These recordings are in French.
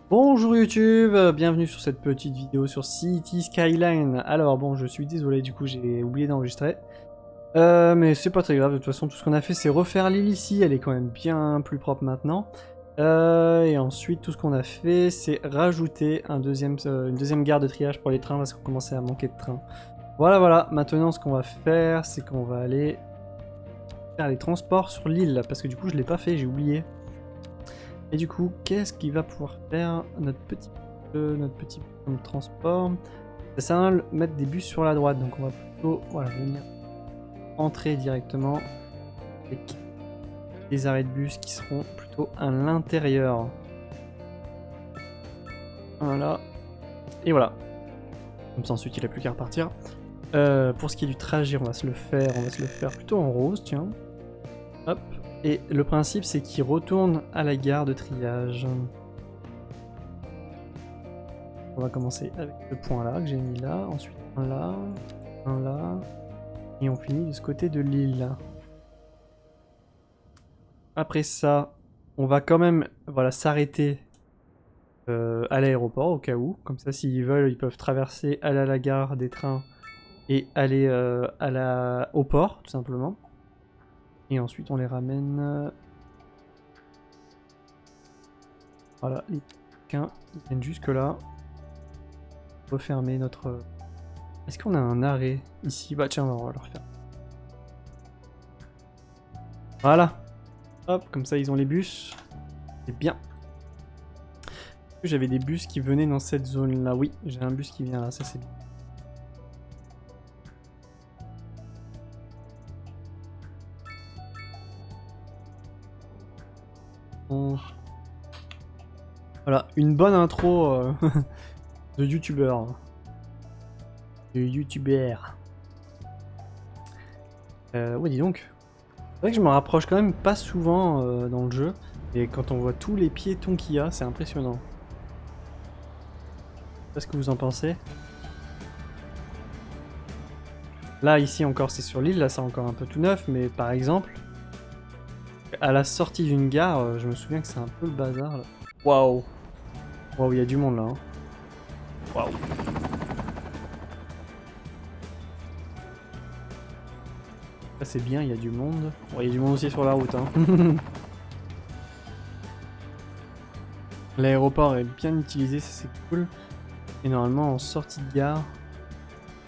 Bonjour YouTube, bienvenue sur cette petite vidéo sur City Skyline. Alors bon, je suis désolé, du coup j'ai oublié d'enregistrer. Mais c'est pas très grave, de toute façon tout ce qu'on a fait c'est refaire l'île ici, elle est quand même bien plus propre maintenant. Et ensuite tout ce qu'on a fait c'est rajouter une deuxième gare de triage pour les trains parce qu'on commençait à manquer de trains. Voilà, maintenant ce qu'on va faire c'est qu'on va aller faire les transports sur l'île, parce que du coup je l'ai pas fait, j'ai oublié. Et du coup, qu'est-ce qu'il va pouvoir faire notre petit point de transport? Ça va mettre des bus sur la droite, donc on va plutôt venir entrer directement avec des arrêts de bus qui seront plutôt à l'intérieur. Voilà. Et voilà. Comme ça ensuite il n'a plus qu'à repartir. Pour ce qui est du trajet, on va se le faire plutôt en rose, tiens. Hop. Et le principe c'est qu'il retourne à la gare de triage. On va commencer avec ce point là que j'ai mis là, ensuite un là, et on finit de ce côté de l'île. Après ça, on va quand même s'arrêter à l'aéroport au cas où, comme ça s'ils veulent ils peuvent traverser, aller à la gare des trains et aller au port tout simplement. Et ensuite on les ramène. Voilà, les trains ils viennent jusque là. Refermer notre... Est-ce qu'on a un arrêt ici? Bah tiens, on va le refaire. Voilà. Hop, comme ça ils ont les bus. C'est bien. J'avais des bus qui venaient dans cette zone là. Oui, j'ai un bus qui vient là, ça c'est bien. Bon. Voilà, une bonne intro de youtubeur. Ouais, dis donc. C'est vrai que je me rapproche quand même pas souvent dans le jeu. Et quand on voit tous les piétons qu'il y a, c'est impressionnant. Je sais pas ce que vous en pensez. Là, ici encore, c'est sur l'île. Là, c'est encore un peu tout neuf. Mais par exemple, à la sortie d'une gare, je me souviens que c'est un peu le bazar. Là. Waouh! Waouh, il y a du monde là. Hein. Waouh! Ça c'est bien, il y a du monde. Bon, il y a du monde aussi sur la route. Hein. L'aéroport est bien utilisé, ça c'est cool. Et normalement en sortie de gare...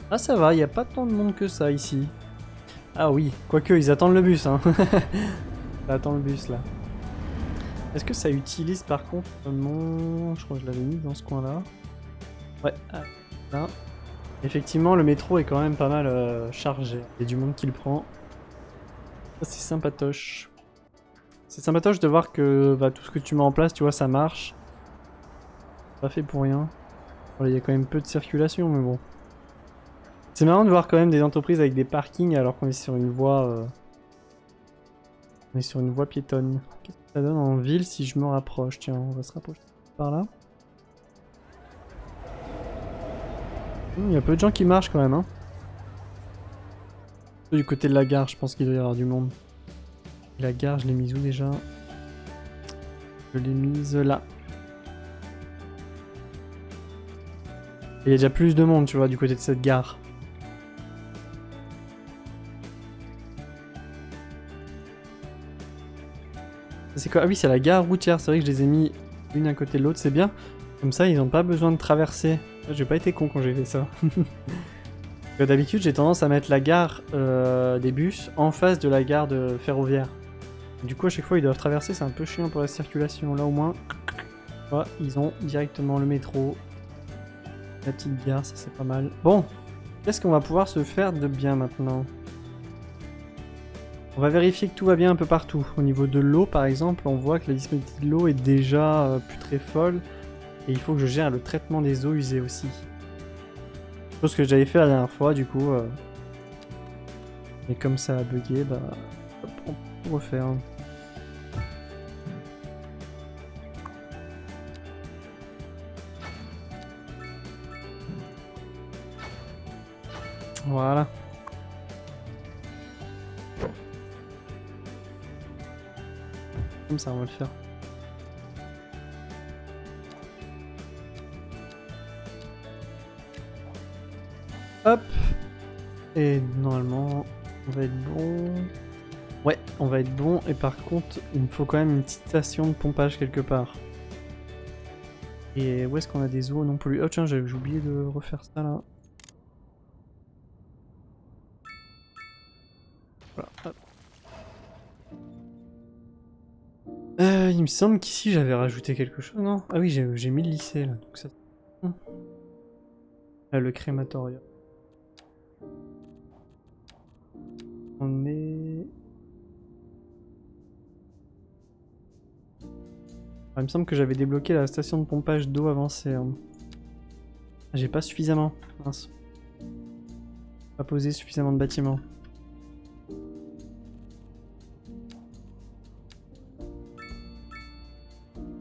Ah ça va, il n'y a pas tant de monde que ça ici. Ah oui, quoique ils attendent le bus. Hein. Ça attend le bus là. Est-ce que ça utilise par contre mon... Je crois que je l'avais mis dans ce coin là. Ouais, là. Effectivement le métro est quand même pas mal chargé. Il y a du monde qui le prend. Ça c'est sympatoche. C'est sympatoche de voir que tout ce que tu mets en place, tu vois, ça marche. Pas fait pour rien. Voilà, il y a quand même peu de circulation, mais bon. C'est marrant de voir quand même des entreprises avec des parkings alors qu'on est sur une voie... On est sur une voie piétonne. Qu'est-ce que ça donne en ville si je me rapproche? Tiens, on va se rapprocher par là. Il y a peu de gens qui marchent quand même, hein. Du côté de la gare, je pense qu'il doit y avoir du monde. Et la gare, je l'ai mise où déjà? Je l'ai mise là. Et il y a déjà plus de monde, tu vois, du côté de cette gare. C'est quoi? Ah oui, c'est la gare routière. C'est vrai que je les ai mis l'une à côté de l'autre, c'est bien. Comme ça, ils n'ont pas besoin de traverser. J'ai pas été con quand j'ai fait ça. D'habitude, j'ai tendance à mettre la gare des bus en face de la gare de ferroviaire. Du coup, à chaque fois, ils doivent traverser, c'est un peu chiant pour la circulation. Là, au moins, voilà, ils ont directement le métro. La petite gare, ça c'est pas mal. Bon, qu'est-ce qu'on va pouvoir se faire de bien maintenant? On va vérifier que tout va bien un peu partout. Au niveau de l'eau, par exemple, on voit que la disponibilité de l'eau est déjà plus très folle. Et il faut que je gère le traitement des eaux usées aussi. Chose que j'avais fait la dernière fois, du coup. Et comme ça a bugué, bah, hop, on peut refaire. Voilà. Comme ça, on va le faire. Hop. Et normalement, on va être bon. Ouais, on va être bon. Et par contre, il me faut quand même une petite station de pompage quelque part. Et où est-ce qu'on a des eaux non plus? Oh tiens, j'ai oublié de refaire ça là. Voilà, hop. Il me semble qu'ici j'avais rajouté quelque chose, non? Ah oui, j'ai mis le lycée là, donc ça... le crématorium. On est... Ah, il me semble que j'avais débloqué la station de pompage d'eau avancée. Hein. J'ai pas suffisamment, mince. Pas posé suffisamment de bâtiments.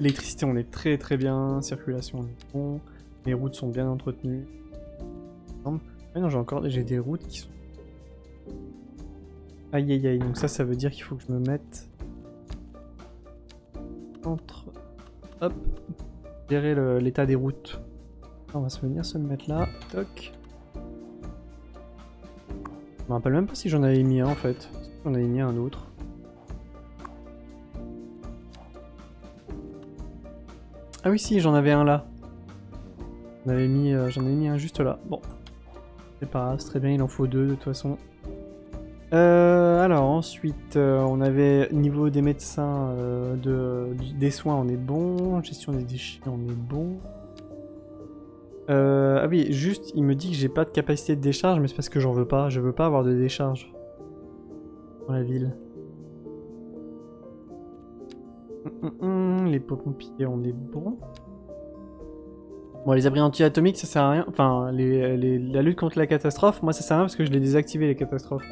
Électricité, on est très très bien. Circulation, on est bon. Les routes sont bien entretenues. Ah non, j'ai des routes qui sont... Aïe aïe aïe, donc ça veut dire qu'il faut que je me mette... Entre... Hop. Gérer l'état des routes. On va se venir se mettre là. Toc. Je me rappelle même pas si j'en avais mis un en fait. J'en avais mis un autre. Ah oui si, j'en avais un là. J'en avais mis un juste là. Bon. C'est pas grave, c'est très bien, il en faut deux de toute façon. Alors ensuite, on avait niveau des médecins, des soins, on est bon. Gestion des déchets, on est bon. Ah oui, juste, il me dit que j'ai pas de capacité de décharge, mais c'est parce que j'en veux pas. Je veux pas avoir de décharge dans la ville. Les pompiers, on est bon. Bon, les abris anti-atomiques, ça sert à rien. Enfin, la lutte contre la catastrophe, moi ça sert à rien parce que je l'ai désactivé les catastrophes.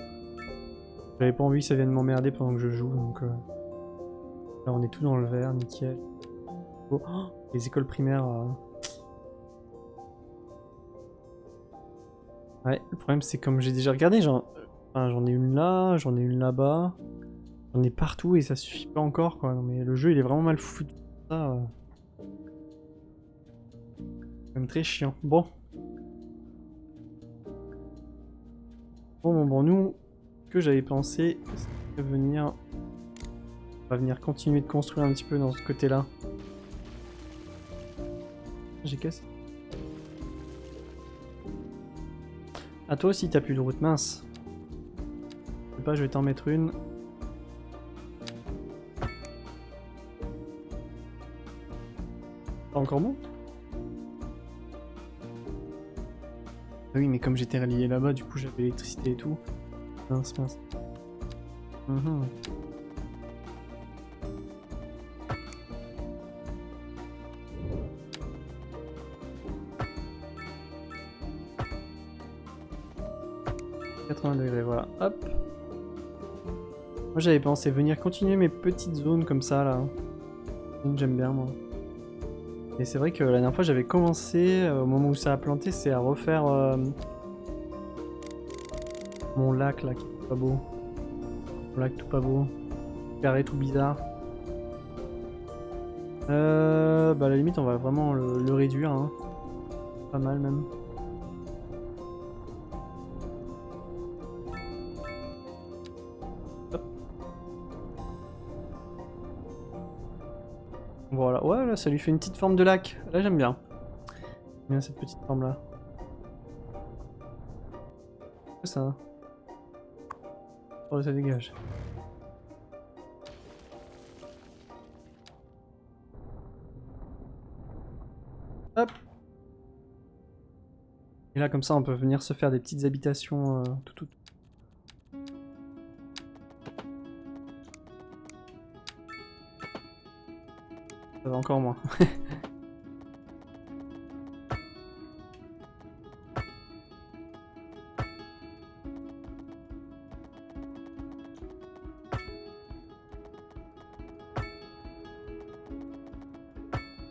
J'avais pas envie que ça vienne m'emmerder pendant que je joue, donc... Là, on est tout dans le vert, nickel. Oh, les écoles primaires... Ouais, le problème c'est comme j'ai déjà regardé, j'en ai une là, j'en ai une là-bas. J'en ai partout et ça suffit pas encore, quoi. Non, mais le jeu, il est vraiment mal foutu. Ça... C'est même très chiant. Bon. Bon, nous... Ce que j'avais pensé, c'est venir... On va venir continuer de construire un petit peu dans ce côté-là. J'ai cassé. Ah toi aussi t'as plus de route, mince. Je sais pas, je vais t'en mettre une. Pas encore bon? Ah oui mais comme j'étais relié là-bas, du coup j'avais l'électricité et tout. Mince. 80 degrés, voilà, hop. Moi j'avais pensé venir continuer mes petites zones comme ça là. J'aime bien moi. Et c'est vrai que la dernière fois j'avais commencé, au moment où ça a planté, c'est à refaire mon lac là qui est pas beau. Mon lac tout pas beau. Carré tout bizarre. Bah à la limite on va vraiment le réduire, hein. Pas mal même. Voilà, ouais, là, ça lui fait une petite forme de lac. Là, j'aime bien. J'aime bien cette petite forme-là. C'est ça. Oh, ça dégage. Hop. Et là, comme ça, on peut venir se faire des petites habitations tout. Ça va encore moins.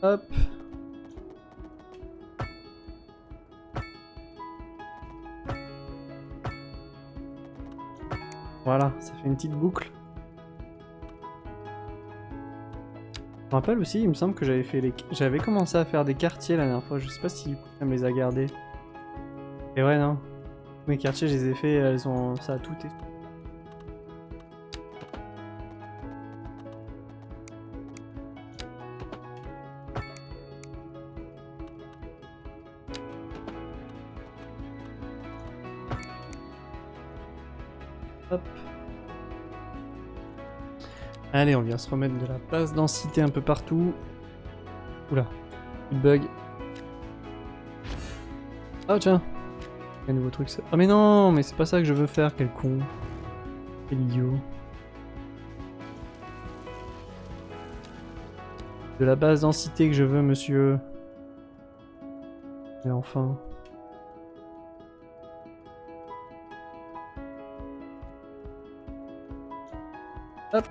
Hop. Voilà, ça fait une petite boucle. Je me rappelle aussi, il me semble que j'avais commencé à faire des quartiers la dernière fois. Je sais pas si ça me les a gardés. Et ouais, non. Mes quartiers, je les ai fait, elles ont... ça a tout été. Hop. Allez, on vient se remettre de la basse densité un peu partout. Oula, une bug. Oh tiens, un nouveau truc ça. Oh mais non, mais c'est pas ça que je veux faire, quel con. Quel idiot. De la basse densité que je veux, monsieur. Mais enfin. Hop.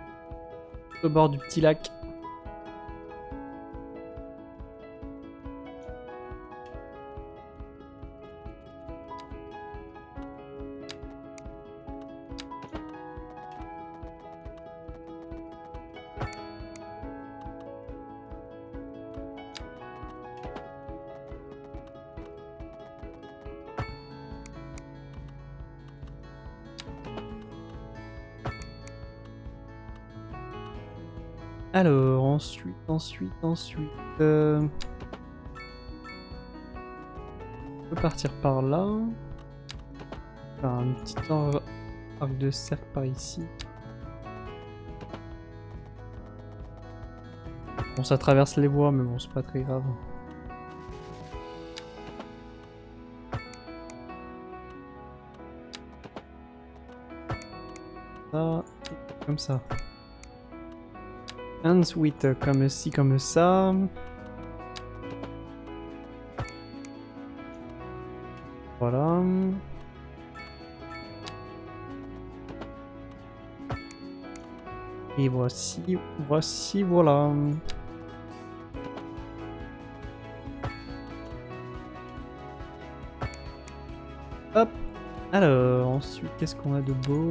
Au bord du petit lac. Alors, ensuite... On peut partir par là. Faire un petit arc de cercle par ici. Bon, ça traverse les voies, mais bon, c'est pas très grave. Ça, comme ça. Ensuite, comme ci, comme ça. Voilà. Et voici, voilà. Hop. Alors, ensuite, qu'est-ce qu'on a de beau?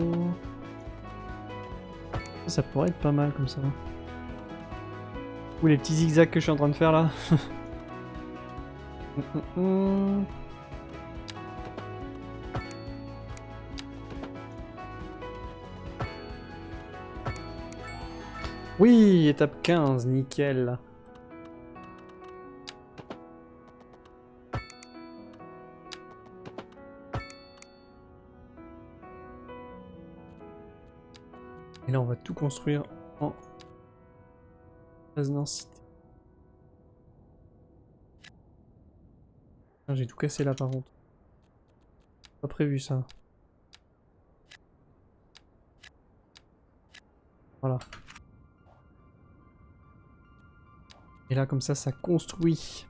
Ça pourrait être pas mal comme ça. Ou les petits zigzags que je suis en train de faire là. Oui, étape 15, nickel. Et là, on va tout construire en basse densité. J'ai tout cassé là par contre. Pas prévu ça. Voilà. Et là, comme ça construit.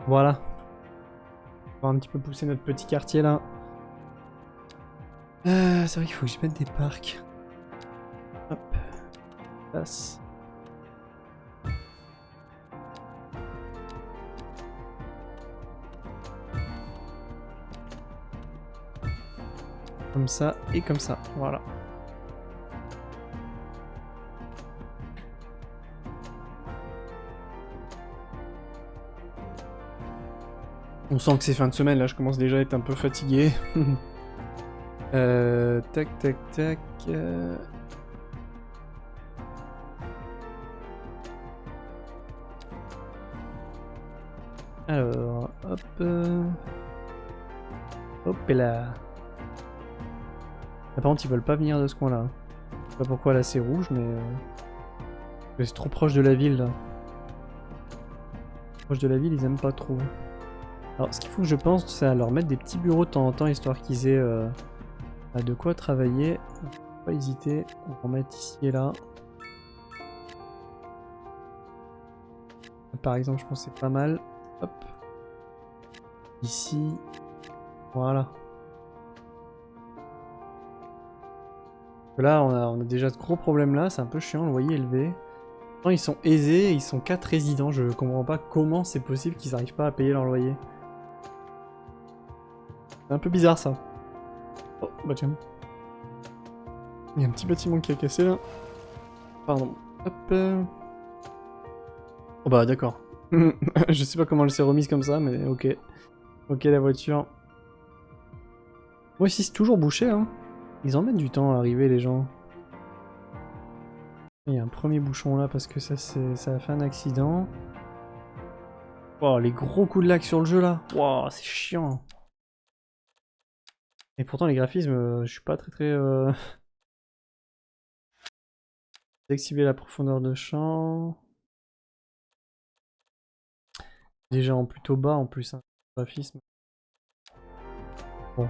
Voilà. On va un petit peu pousser notre petit quartier là. C'est vrai qu'il faut que je mette des parcs. Hop. Passe. Comme ça et comme ça. Voilà. On sent que c'est fin de semaine, là je commence déjà à être un peu fatigué. Tac. Alors, hop. Hop et là. Là par contre ils veulent pas venir de ce coin là. Je sais pas pourquoi là c'est rouge mais... c'est trop proche de la ville là. Proche de la ville ils aiment pas trop. Alors ce qu'il faut que je pense c'est à leur mettre des petits bureaux de temps en temps histoire qu'ils aient de quoi travailler. Faut pas hésiter, on va en mettre ici et là. Par exemple je pense que c'est pas mal. Hop. Ici. Voilà. Là on a déjà ce gros problème là, c'est un peu chiant le loyer élevé. Ils sont aisés, ils sont 4 résidents, je comprends pas comment c'est possible qu'ils n'arrivent pas à payer leur loyer. C'est un peu bizarre ça. Oh, bah tiens. Il y a un petit bâtiment qui a cassé là. Pardon. Hop. Oh bah d'accord. Je sais pas comment elle s'est remise comme ça, mais ok. Ok la voiture. Moi ici c'est toujours bouché, hein. Ils en mettent du temps à arriver les gens. Il y a un premier bouchon là parce que ça a fait un accident. Oh les gros coups de lag sur le jeu là. Wow, c'est chiant. Et pourtant les graphismes, je suis pas très Activer la profondeur de champ. Déjà en plutôt bas en plus, hein, le graphisme. Bon.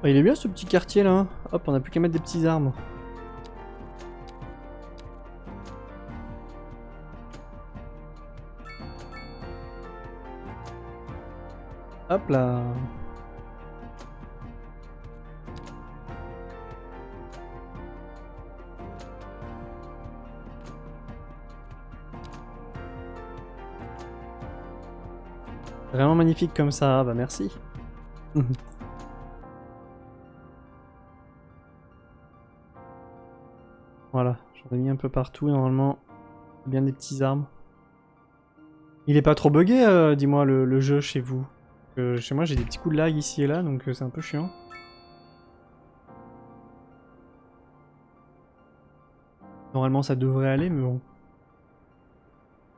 Il est bien ce petit quartier là. Hop, on a plus qu'à mettre des petits arbres. Hop là. Vraiment magnifique comme ça, bah merci. Voilà, j'en ai mis un peu partout normalement. Bien des petits arbres. Il est pas trop bugué, dis-moi, le jeu chez vous. Chez moi j'ai des petits coups de lag ici et là, donc c'est un peu chiant. Normalement ça devrait aller, mais bon.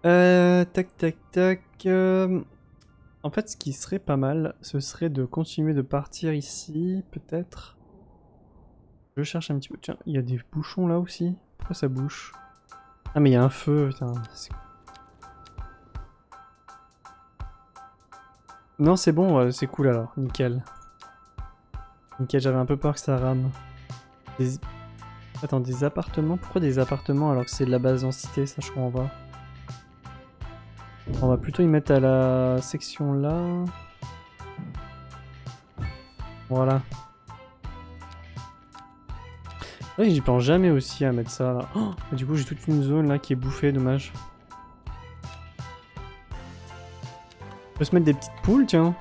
Tac tac tac. En fait, ce qui serait pas mal, ce serait de continuer de partir ici, peut-être. Je cherche un petit peu. Tiens, il y a des bouchons là aussi. Pourquoi ça bouche? Ah, mais il y a un feu, putain. Non, c'est bon, c'est cool alors. Nickel. Nickel, j'avais un peu peur que ça rame. Des... Attends, des appartements? Pourquoi des appartements alors que c'est de la base densité? Ça, je comprends pas. On va plutôt y mettre à la section là. Voilà. Ouais, j'y pense jamais aussi à mettre ça là. Oh, du coup, j'ai toute une zone là qui est bouffée, dommage. On peut se mettre des petites poules, tiens.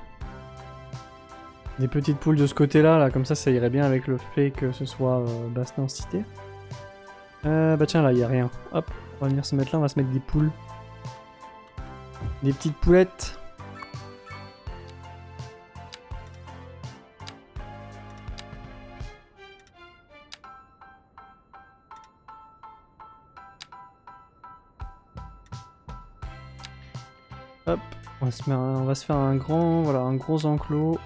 Des petites poules de ce côté-là, là, comme ça irait bien avec le fait que ce soit basse densité. Bah tiens, là, il y a rien. Hop, on va venir se mettre là, on va se mettre des poules. Des petites poulettes. Hop, on va se faire un grand, voilà, un gros enclos.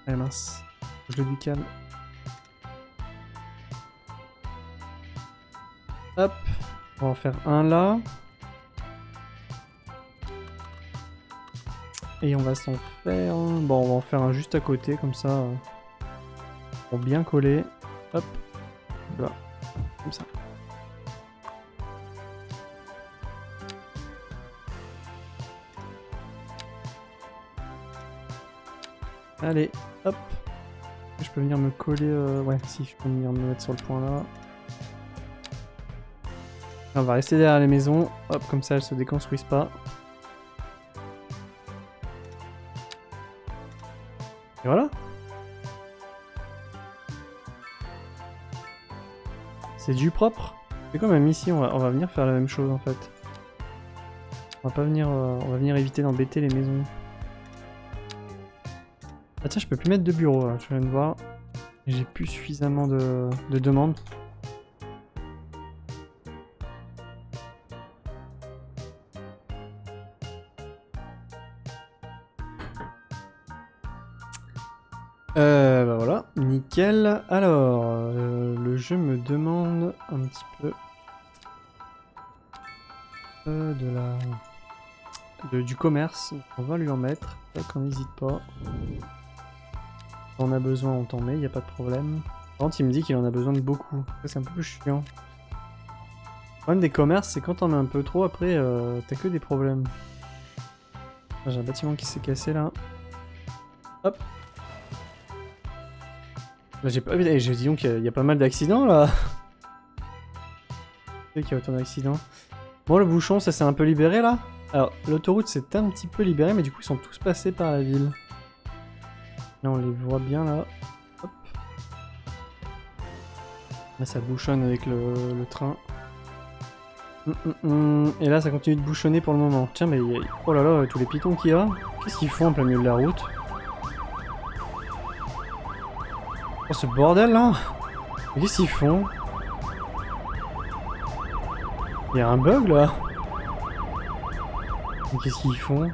Allez mince, je le décale. Hop, on va en faire un là. Et on va s'en faire... Bon, on va en faire un juste à côté, comme ça. Pour bien coller. Hop. Là. Comme ça. Allez, hop. Je peux venir me coller... Ouais, si, je peux venir me mettre sur le point là. On va rester derrière les maisons. Hop, comme ça, elles se déconstruisent pas. Et voilà. C'est du propre. C'est quand même ici, on va venir faire la même chose en fait. On va pas venir, on va venir éviter d'embêter les maisons. Ah tiens, je peux plus mettre de bureau là, je viens de voir. J'ai plus suffisamment de demandes. Bah voilà, nickel. Alors, le jeu me demande un petit peu du commerce. On va lui en mettre, qu'on n'hésite pas. Si on a besoin, on t'en met, il n'y a pas de problème. Par contre, il me dit qu'il en a besoin de beaucoup. C'est un peu plus chiant. Le problème des commerces, c'est quand on en a un peu trop, après, t'as que des problèmes. J'ai un bâtiment qui s'est cassé là. Hop. Là, j'ai pas vu. J'ai dit donc qu'il y a pas mal d'accidents là. qu'il y a autant d'accidents. Bon, le bouchon, ça s'est un peu libéré là. Alors, l'autoroute s'est un petit peu libérée, mais du coup, ils sont tous passés par la ville. Là, on les voit bien là. Hop. Là, ça bouchonne avec le train. Et là, ça continue de bouchonner pour le moment. Tiens, mais oh là là, tous les pitons qu'il y a. Qu'est-ce qu'ils font en plein milieu de la route? Oh, ce bordel là! Mais qu'est-ce qu'ils font? Il y a un bug là? Mais qu'est-ce qu'ils font?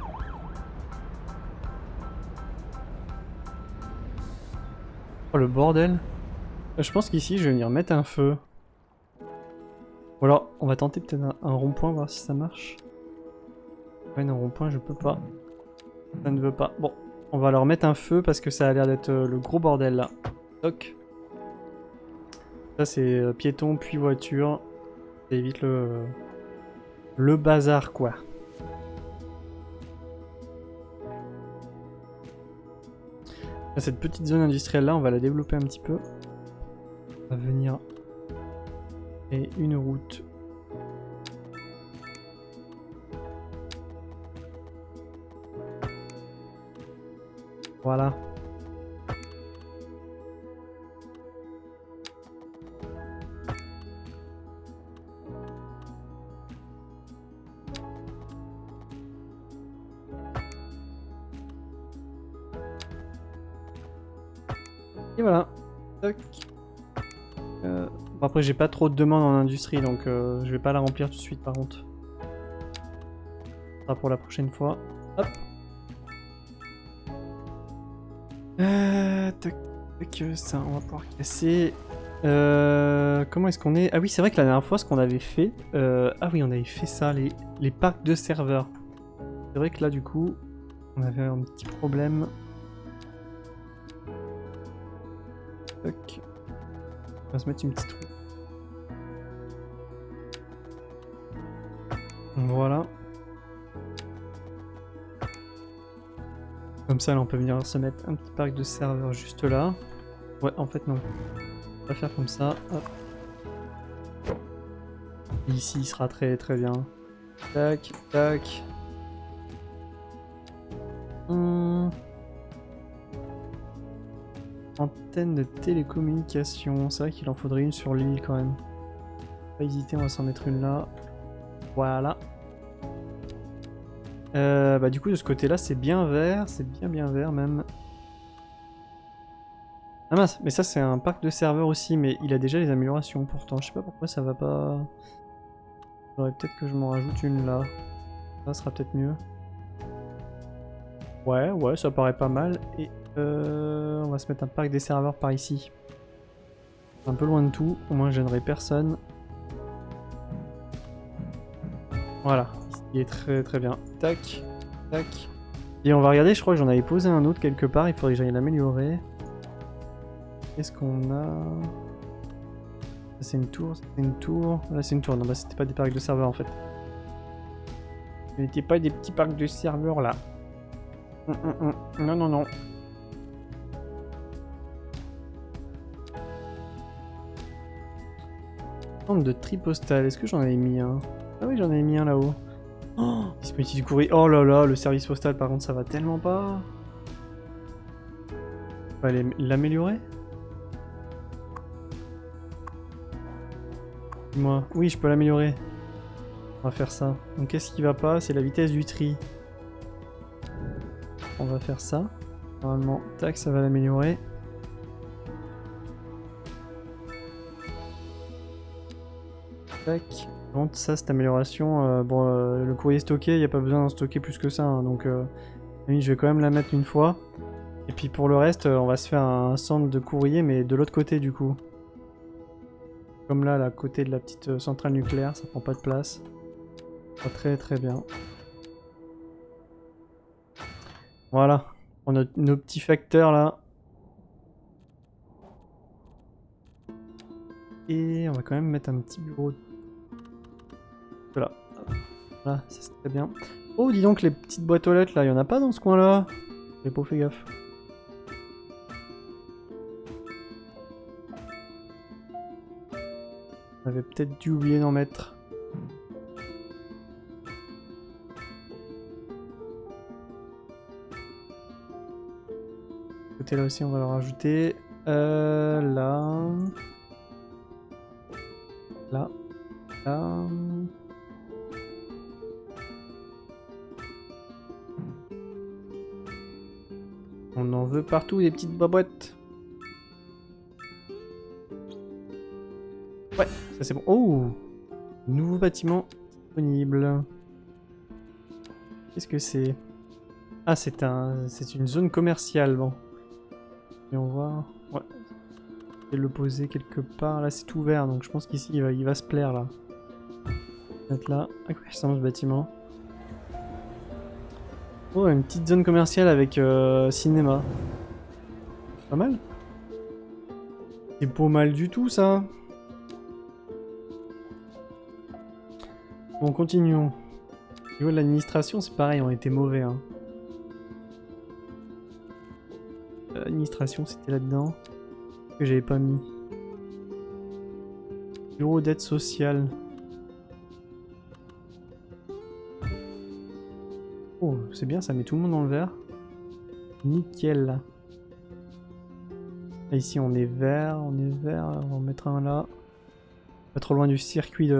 Oh le bordel! Je pense qu'ici je vais venir mettre un feu. Ou alors on va tenter peut-être un rond-point, voir si ça marche. Ouais, non, rond-point je peux pas. Ça ne veut pas. Bon, on va leur mettre un feu parce que ça a l'air d'être le gros bordel là. Toc. Ça c'est piéton puis voiture. Ça évite le bazar quoi. Cette petite zone industrielle là, on va la développer un petit peu. On va venir. Et une route. Voilà. Et voilà. Toc. Bon, après j'ai pas trop de demandes en industrie donc je vais pas la remplir tout de suite par contre. Ça sera pour la prochaine fois. Hop. Tac, tac, ça on va pouvoir casser. Comment est-ce qu'on est? Ah oui, c'est vrai que la dernière fois ce qu'on avait fait... Ah oui, on avait fait ça, les parcs de serveurs. C'est vrai que là du coup, on avait un petit problème. Tac. On va se mettre une petite roue. Voilà. Comme ça, là, on peut venir se mettre un petit parc de serveurs juste là. Ouais, en fait, non. On va faire comme ça. Hop. Et ici, il sera très très bien. Tac, tac. Antenne de télécommunication. C'est vrai qu'il en faudrait une sur l'île quand même. Pas hésiter, on va s'en mettre une là. Voilà. Bah du coup de ce côté là c'est bien vert, c'est bien vert même. Ah mince, mais ça c'est un parc de serveurs aussi, mais il a déjà les améliorations pourtant, je sais pas pourquoi ça va pas... Faudrait peut-être que je m'en rajoute une là. Ça sera peut-être mieux. Ouais, ça paraît pas mal. Et on va se mettre un parc des serveurs par ici. Un peu loin de tout, au moins je gênerai personne. Voilà, il est très très bien. Tac, tac. Et on va regarder, je crois que j'en avais posé un autre quelque part, il faudrait que j'aille l'améliorer. Qu'est-ce qu'on a? Ça c'est une tour, ça c'est une tour. Là c'est une tour, non bah c'était pas des parcs de serveurs en fait. Ce n'était pas des petits parcs de serveurs là. Non, non, non. Centre de tri postal, est-ce que j'en avais mis un? Ah oui, j'en avais mis un là-haut. Oh, disponibilité du courrier. Oh là là, le service postal par contre, ça va tellement pas. On va aller l'améliorer. Dis-moi. Oui, je peux l'améliorer. On va faire ça. Donc qu'est-ce qui va pas? C'est la vitesse du tri. On va faire ça. Normalement, tac, ça va l'améliorer. Tac. Donc ça, cette amélioration, le courrier stocké, il n'y a pas besoin d'en stocker plus que ça, hein, donc oui, je vais quand même la mettre une fois. Et puis pour le reste, on va se faire un centre de courrier, mais de l'autre côté du coup. Comme là, à côté de la petite centrale nucléaire, ça prend pas de place. Pas très très bien. Voilà, on a nos petits facteurs là. Et on va quand même mettre un petit bureau. Voilà, voilà, ça c'est très bien. Oh, dis donc, les petites boîtes aux lettres là, il y en a pas dans ce coin là? J'ai pas fait gaffe. On avait peut-être dû oublier d'en mettre. côté là aussi, on va le rajouter. Là. Là. Là. On en veut partout, des petites boîtes. Ouais, ça c'est bon. Oh! Nouveau bâtiment disponible. Qu'est-ce que c'est? Ah, c'est une zone commerciale, bon. Et on va... Ouais. Je vais le poser quelque part. Là, c'est ouvert, donc je pense qu'ici, il va se plaire, là. Peut-être là. À quoi ressemble ce bâtiment? Oh, une petite zone commerciale avec cinéma. Pas mal. C'est pas mal du tout, ça. Bon, continuons. Au niveau de l'administration, c'est pareil, on était mauvais, hein. L'administration, c'était là-dedans. Que j'avais pas mis. Bureau d'aide sociale. Oh, c'est bien, ça met tout le monde dans le vert. Nickel. Là, ici, on est vert, on va en mettre un là. Pas trop loin du circuit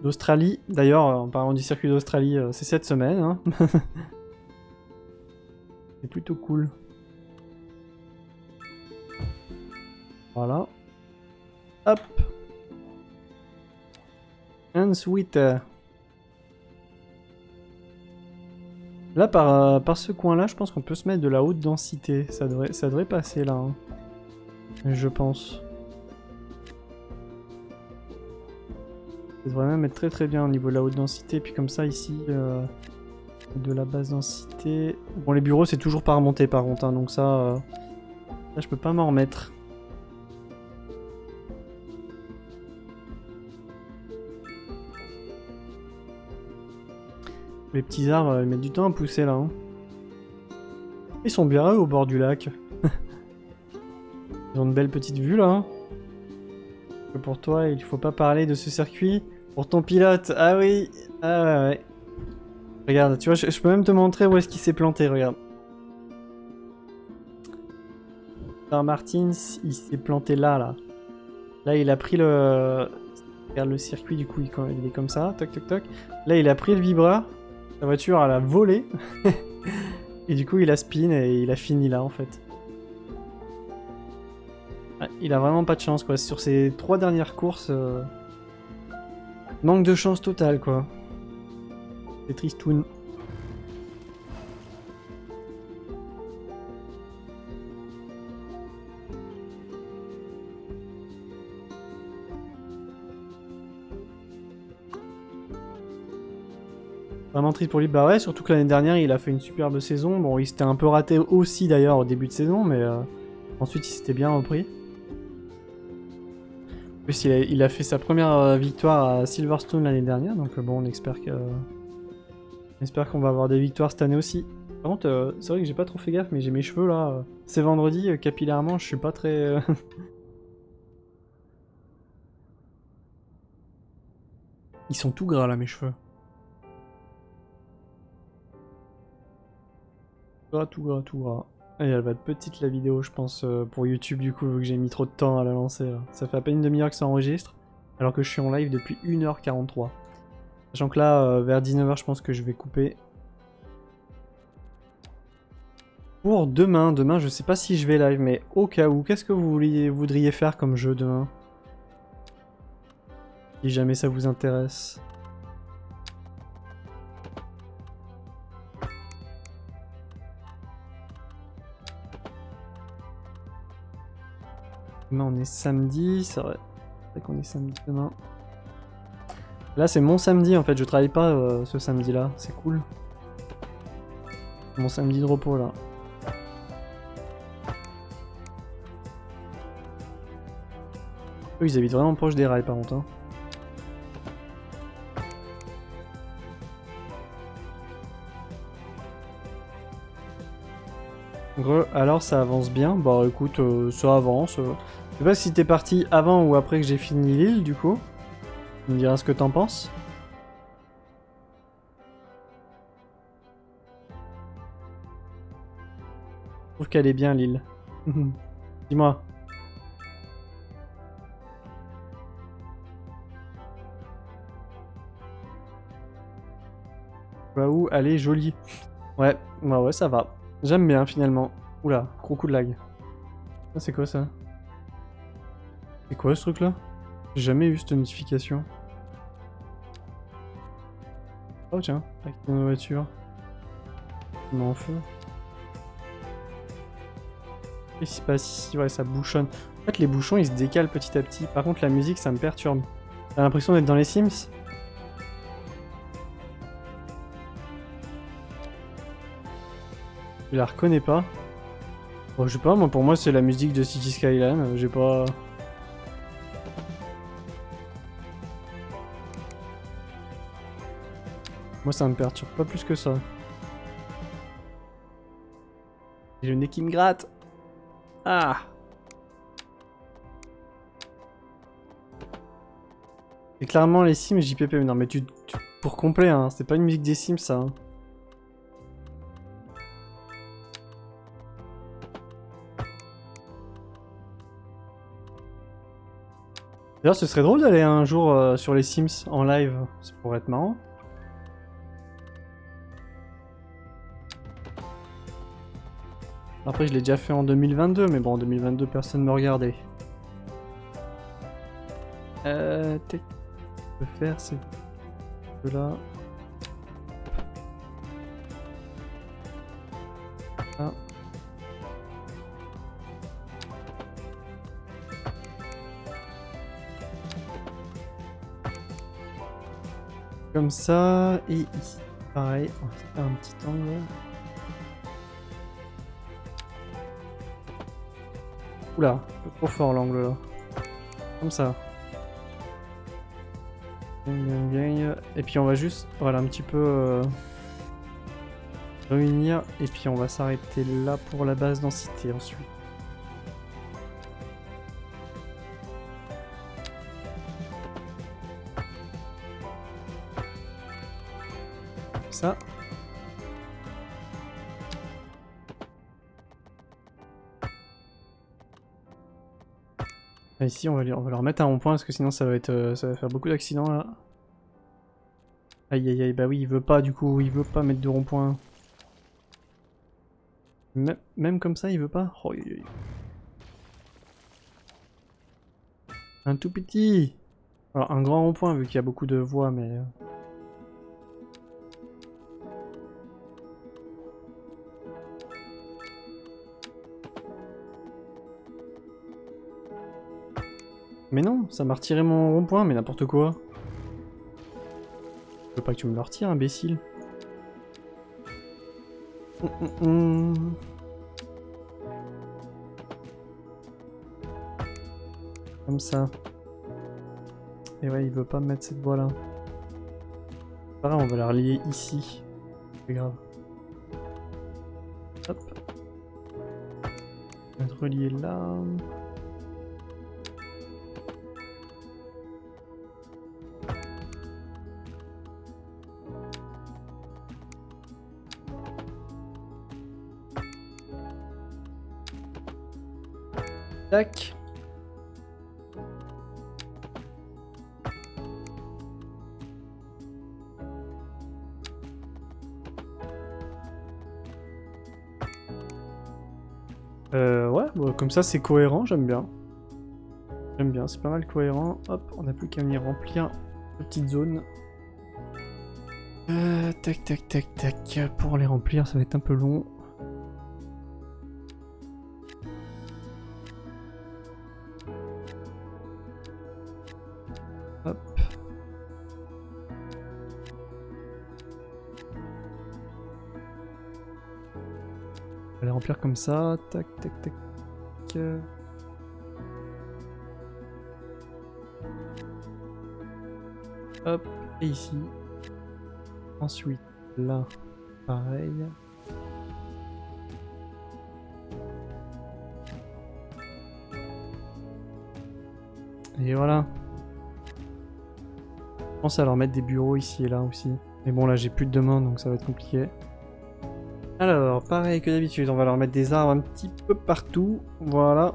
d'Australie. D'ailleurs, en parlant du circuit d'Australie, c'est cette semaine. Hein. C'est plutôt cool. Voilà. Hop. Ensuite. Là, par ce coin-là, je pense qu'on peut se mettre de la haute densité. Ça devrait passer là. Hein. Je pense. Ça devrait même être très très bien au niveau de la haute densité. Puis comme ça, ici, de la basse densité. Bon, les bureaux, c'est toujours pas remonté par contre. Hein, donc ça, là, je peux pas m'en remettre. Les petits arbres, ils mettent du temps à pousser là. Hein. Ils sont bien eux au bord du lac. Ils ont une belle petite vue là. Hein. Pour toi, il faut pas parler de ce circuit. Pour ton pilote, ah oui. Ah ouais, ouais. Regarde, tu vois, je peux même te montrer où est-ce qu'il s'est planté, regarde. Star Martins, il s'est planté là, là. Là, il a pris le... Regarde le circuit, du coup, il est comme ça, toc toc toc. Là, il a pris le vibreur. La voiture, elle a volé. Et du coup, il a spin et il a fini là, en fait. Ouais, il a vraiment pas de chance, quoi. Sur ses 3 dernières courses... Manque de chance totale, quoi. C'est tristoun. Vraiment triste pour lui. Bah ouais, surtout que l'année dernière, il a fait une superbe saison. Bon, il s'était un peu raté aussi d'ailleurs au début de saison, mais ensuite il s'était bien repris. En plus, il a fait sa première victoire à Silverstone l'année dernière, donc bon, on espère qu'on va avoir des victoires cette année aussi. Par contre, c'est vrai que j'ai pas trop fait gaffe, mais j'ai mes cheveux là. C'est vendredi, capillairement, je suis pas très... Ils sont tout gras là, mes cheveux. Tout gras, tout gras. Et elle va être petite la vidéo, je pense, pour YouTube du coup, vu que j'ai mis trop de temps à la lancer. Là. Ça fait à peine une demi-heure que ça enregistre, alors que je suis en live depuis 1h43. Sachant que là, vers 19h, je pense que je vais couper. Pour demain, je sais pas si je vais live, mais au cas où, qu'est-ce que vous voudriez faire comme jeu demain? Si jamais ça vous intéresse. Demain on est samedi, c'est vrai qu'on est samedi demain. Là c'est mon samedi en fait, je travaille pas ce samedi là, c'est cool. Mon samedi de repos là. Eux ils habitent vraiment proche des rails par contre. Hein. Alors ça avance bien, bah écoute, ça avance. Je sais pas si t'es parti avant ou après que j'ai fini l'île du coup. Tu me diras ce que t'en penses. trouve qu'elle est bien, l'île. Dis-moi. Waouh, elle est jolie. Ouais, ouais, ça va. J'aime bien, finalement. Oula, gros coup de lag. Ah, c'est quoi, ça? C'est quoi, ce truc-là? J'ai jamais eu cette notification. Oh, tiens, avec une voiture. Il m'en feu. Qu'est-ce qui se passe ici? Ouais, ça bouchonne. En fait, les bouchons, ils se décalent petit à petit. Par contre, la musique, ça me perturbe. T'as l'impression d'être dans les Sims? Je la reconnais pas. Bon, je sais pas, moi, pour moi, c'est la musique de City Skyline. J'ai pas... Moi, ça me perturbe pas plus que ça. J'ai le nez qui me gratte. Ah! C'est clairement les Sims JPP. Non, mais pour complet, hein. C'est pas une musique des Sims, ça. Hein. D'ailleurs, ce serait drôle d'aller un jour sur les Sims en live. Ça pourrait être marrant. Après, je l'ai déjà fait en 2022, mais bon, en 2022, personne ne me regardait. Tac. Je peux faire ces deux-là. Ah. Comme ça, et ici, pareil, on va faire un petit angle. Oula, un peu trop fort l'angle là. Comme ça. Et puis on va juste, voilà, un petit peu réunir. Et puis on va s'arrêter là pour la basse densité ensuite. Ça. Et ici on va leur mettre un rond-point parce que sinon ça va faire beaucoup d'accidents là. Aïe aïe aïe, bah oui il veut pas du coup, il veut pas mettre de rond-point. Même comme ça il veut pas. Oh, aïe, aïe. Un tout petit. Alors un grand rond-point vu qu'il y a beaucoup de voies mais... Mais non, ça m'a retiré mon rond-point, mais n'importe quoi. Je veux pas que tu me le retires, imbécile. Comme ça. Et ouais, il veut pas mettre cette voie là. Pareil, on va la relier ici. C'est grave. Hop. On va être relié là. Tac. Ouais, bon, comme ça c'est cohérent, j'aime bien. J'aime bien, c'est pas mal cohérent. Hop, on n'a plus qu'à venir remplir la petite zone. Tac, tac, tac, tac. Pour les remplir, ça va être un peu long. Hop. On va les remplir comme ça. Tac, tac, tac. Hop, et ici. Ensuite, là, pareil. Et voilà. Je pense à leur mettre des bureaux ici et là aussi. Mais bon, là, j'ai plus de demande, donc ça va être compliqué. Alors, pareil que d'habitude. On va leur mettre des arbres un petit peu partout. Voilà.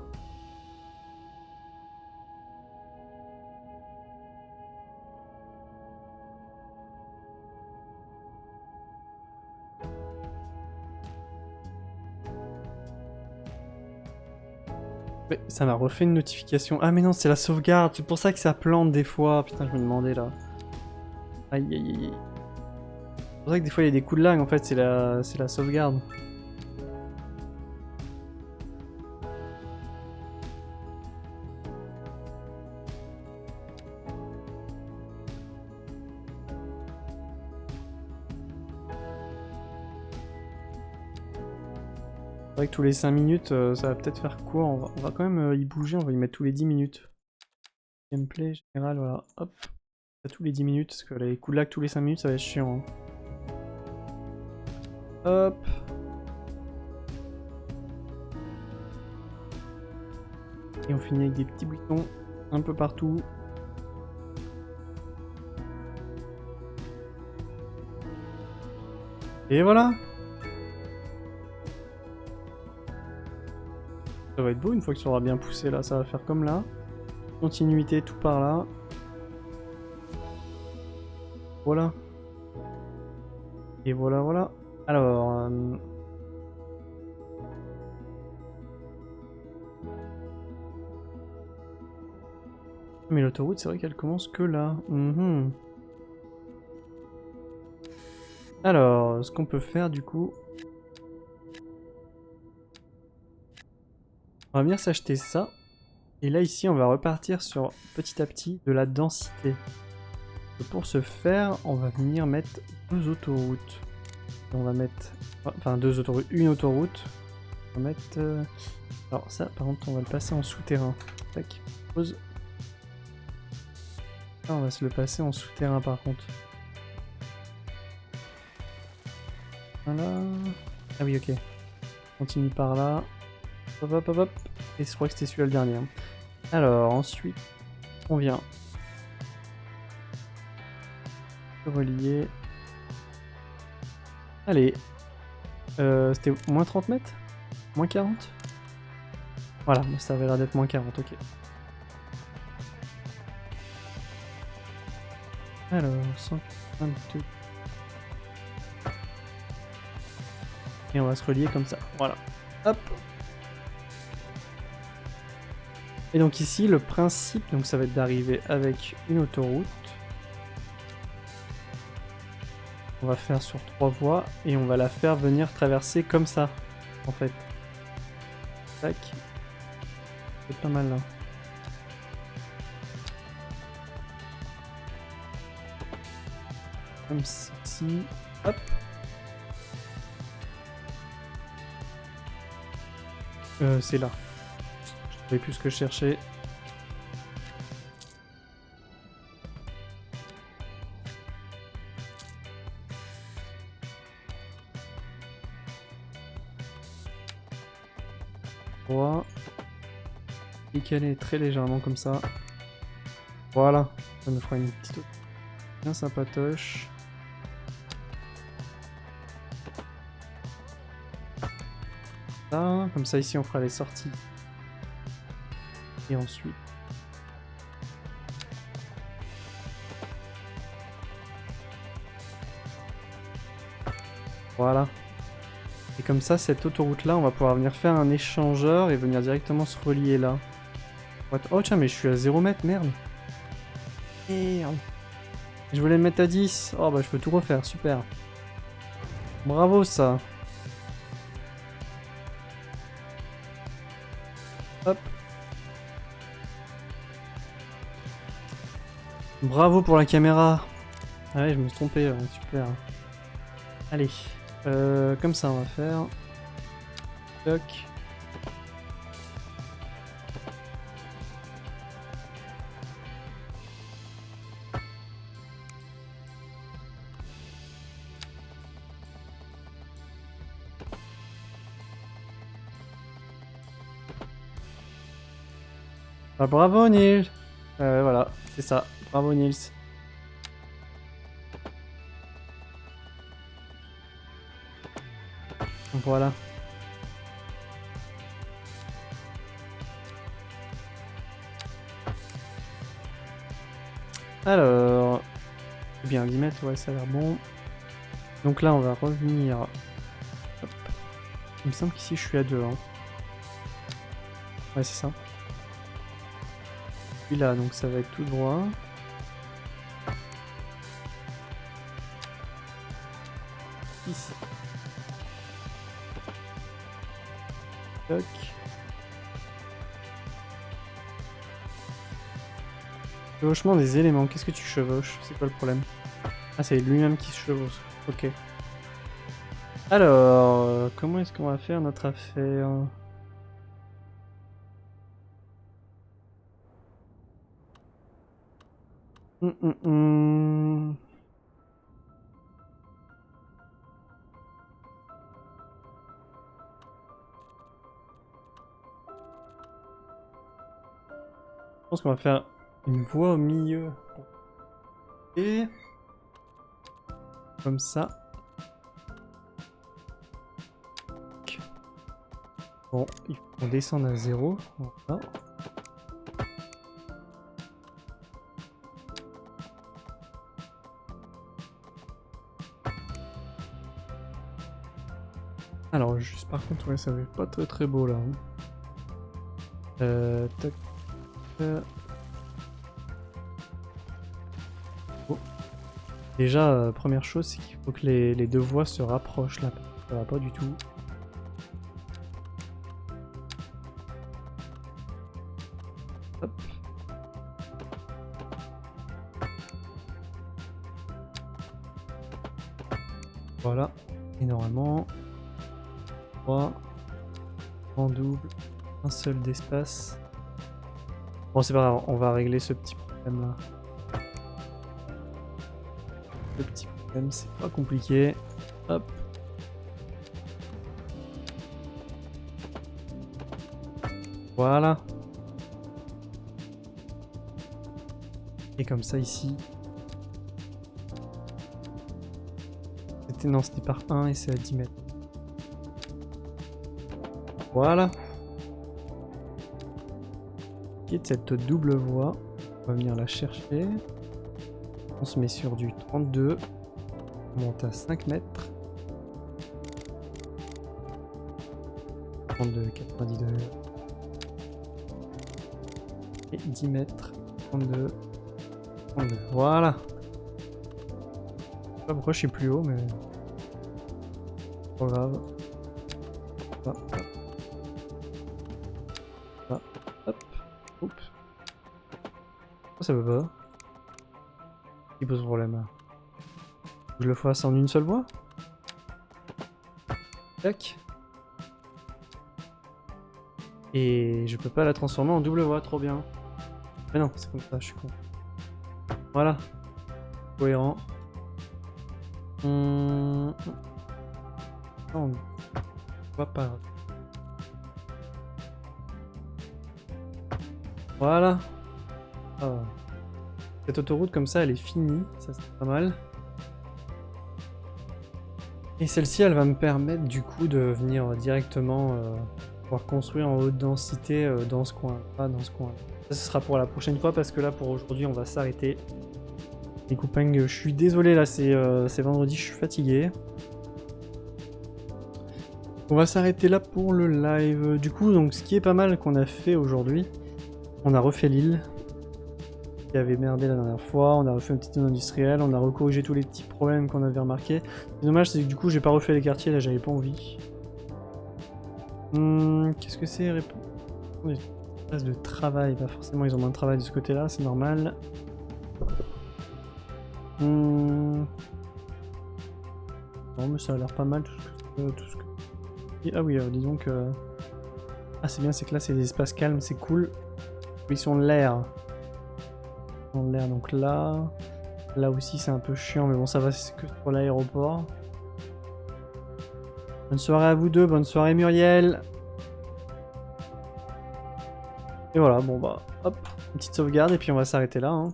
Mais ça m'a refait une notification. Ah mais non, c'est la sauvegarde. C'est pour ça que ça plante des fois. Putain, je me demandais là. Aïe aïe aïe. C'est pour ça que des fois il y a des coups de lag. En fait, c'est la sauvegarde. C'est vrai que tous les 5 minutes, ça va peut-être faire court. On va quand même y bouger. On va y mettre tous les 10 minutes. Gameplay général, voilà. Hop. À tous les 10 minutes. Parce que les coups de lag tous les 5 minutes, ça va être chiant. Hein. Hop. Et on finit avec des petits boutons un peu partout. Et voilà. Ça va être beau une fois que ça aura bien poussé là, ça va faire comme là. Continuité tout par là. Voilà. Et voilà, voilà. Alors... Mais l'autoroute, c'est vrai qu'elle commence que là. Alors, ce qu'on peut faire du coup... On va venir s'acheter ça. Et là, ici, on va repartir sur, petit à petit, de la densité. Et pour ce faire, on va venir mettre 2 autoroutes. On va mettre... Enfin, 2 autoroutes, une autoroute. On va mettre... Alors ça, par contre, on va le passer en souterrain. Tac, pause. Ah, on va se le passer en souterrain, par contre. Voilà. Ah oui, ok. Continue par là. Hop, hop, hop, hop. Et je crois que c'était celui-là le dernier. Hein. Alors, ensuite, on vient relier. Allez. C'était moins 30 mètres? Moins 40? Voilà, ça avait l'air d'être moins 40, ok. Alors, 122. Et on va se relier comme ça. Voilà. Hop. Et donc ici, le principe, donc ça va être d'arriver avec une autoroute. On va faire sur 3 voies et on va la faire venir traverser comme ça, en fait. Tac. C'est pas mal là. Comme ceci. Hop. C'est là. Je trouvais plus ce que je cherchais. On va décaler très légèrement comme ça. Voilà. Ça me fera une petite... bien sympatoche. Là, comme ça ici on fera les sorties. Et ensuite... Voilà. Et comme ça, cette autoroute-là, on va pouvoir venir faire un échangeur et venir directement se relier là. Oh tiens, mais je suis à 0 mètre, merde. Merde. Je voulais le mettre à 10. Oh bah je peux tout refaire, super. Bravo ça. Hop. Bravo pour la caméra. Ah ouais, je me suis trompé, super. Allez. Comme ça on va faire. Toc. Ah, bravo Nils. Voilà, c'est ça. Bravo Nils. Donc Voilà. Alors... Bien, 10 mètres, ouais, ça a l'air bon. Donc là, on va revenir... Hop. Il me semble qu'ici, je suis à 2. Hein. Ouais, c'est ça. Puis là, donc ça va être tout droit. Ici. Toc. Chevauchement des éléments. Qu'est-ce que tu chevauches? C'est quoi le problème? Ah, c'est lui-même qui se chevauche. Ok. Alors, comment est-ce qu'on va faire notre affaire? Hum, hum, hum. Je pense qu'on va faire une voie au milieu. Et... Comme ça. Bon, il faut qu'on descende à 0. Voilà. Alors, juste par contre, ouais, ça va être pas très très beau là. Hein. Tac. Oh. Déjà, première chose, c'est qu'il faut que les deux voies se rapprochent là. Ça va pas du tout. Hop. Voilà. Et normalement, 3 en double, un seul d'espace. Bon, c'est pas grave, on va régler ce petit problème là. Le petit problème, c'est pas compliqué. Hop. Voilà. Et comme ça ici. Non, c'était par 1 et c'est à 10 mètres. Voilà. Qui est cette double voie. On va venir la chercher. On se met sur du 32. On monte à 5 mètres. 32, 90 degrés. Et 10 mètres. 32. 32. Voilà. Je sais pas pourquoi je suis plus haut, mais... Pas grave. Hop. Hop. Hop. Oups. Pourquoi ça veut pas? Qui pose problème là? Je le fasse en une seule voie? Tac. Et je peux pas la transformer en double voie, trop bien. Mais non, c'est comme ça, je suis con. Voilà. Cohérent. Non, on voit pas. Voilà. Ah. Cette autoroute comme ça, elle est finie. Ça, c'est pas mal. Et celle-ci, elle va me permettre du coup de venir directement pouvoir construire en haute densité dans ce coin. Pas dans ce coin. Ça, ce sera pour la prochaine fois parce que là, pour aujourd'hui, on va s'arrêter. Les copains, je suis désolé, là, c'est vendredi, je suis fatigué. On va s'arrêter là pour le live. Du coup, donc, ce qui est pas mal qu'on a fait aujourd'hui, on a refait l'île qui avait merdé la dernière fois, on a refait un petit zone industriel, on a recorrigé tous les petits problèmes qu'on avait remarqués. Le dommage, c'est que du coup, j'ai pas refait les quartiers, là, j'avais pas envie. Qu'est-ce que c'est? Des places de travail, pas forcément, ils ont moins de travail de ce côté-là, c'est normal. Non, mais ça a l'air pas mal tout ce que... Ah oui, disons que... Ah, c'est bien, c'est que là, c'est des espaces calmes, c'est cool. Ils sont de l'air. Ils sont de l'air, donc là... Là aussi, c'est un peu chiant, mais bon, ça va, c'est que pour l'aéroport. Bonne soirée à vous deux, bonne soirée Muriel. Et voilà, bon bah, hop, une petite sauvegarde, et puis on va s'arrêter là. Hein.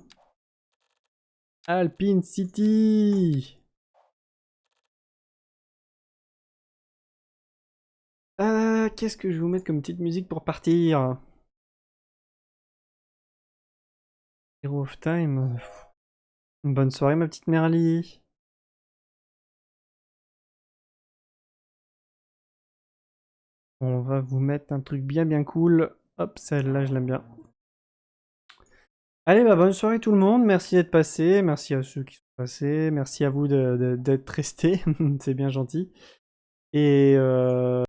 Alpine City! Qu'est-ce que je vais vous mettre comme petite musique pour partir? Hero of Time. Bonne soirée, ma petite Merly. On va vous mettre un truc bien cool. Hop, celle-là, je l'aime bien. Allez, bah bonne soirée tout le monde. Merci d'être passé. Merci à ceux qui sont passés. Merci à vous d'être restés. C'est bien gentil. Et